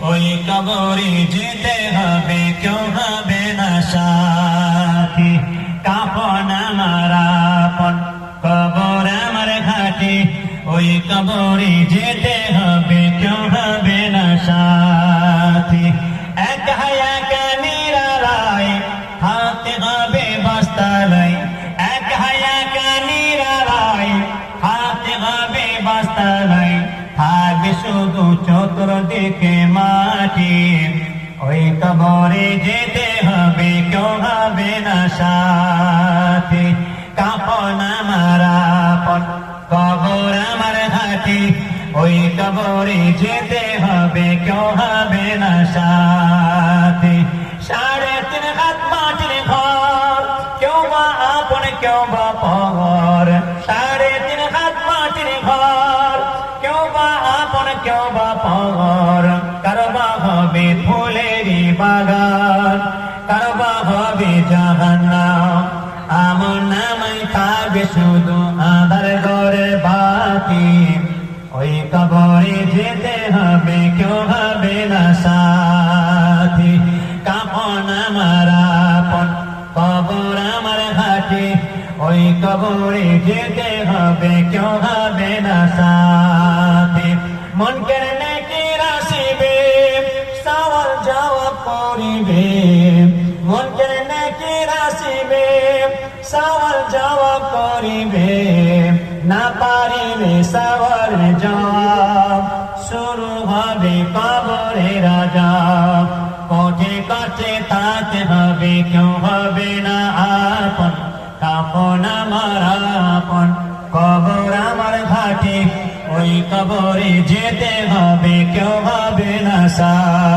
ওই কবরে যেতে হবে, কেউ হবে না সাথী। কাফন আমার আপন, কবর আমার ঘাটে, ওই কবরে যেতে হবে, কেউ হবে না সাথী। একা একা নিরালায় হাতে হবে বস্তায়, একা একা নিরালায় হাতে হবে বস্তায়, থাকবে শুধু চতুর্দিকে মাটি। ওই কবরে যেতে হবে, কেউ হবে না সাথী। কাফন আমার আপন, কবর আমার ঘাটে, ওই কবরে যেতে হবে, কেউ হবে না সাথী। 3.5 হাত মাটির ঘর, কেউ বা আপন কেউ বা পর। 3.5 হাত মাটির ঘর, কেউ বা আপন কেউ বা পর। কারবা হবে ফুলেরই বাগান, কারবা হবে জাহান্নাম। আমন নামাই থাকবে শুধু আধার ঘরে বাতি। ওই কবরে যেতে হবে, কেউ হবে না সাথী। কাফন আমার আপন, কবর আমার ঘাটে, ওই কবরে যেতে হবে, কেউ হবে না সাথী। মুনকার নাকির আসিবে, সওয়াল জবাব করিবে। মুনকার নাকির আসিবে, সওয়াল জবাব করিবে। না পারিবে সওয়াল জবাব, শুরু হবে কবরের আযাব। কোঠে কোঠে থাকতে হবে, কেউ হবে না আপন। কাফন আমার আপন, কবর আমার ঘাটে, ওই কবরে যেতে হবে, কেউ হবে না সাথী।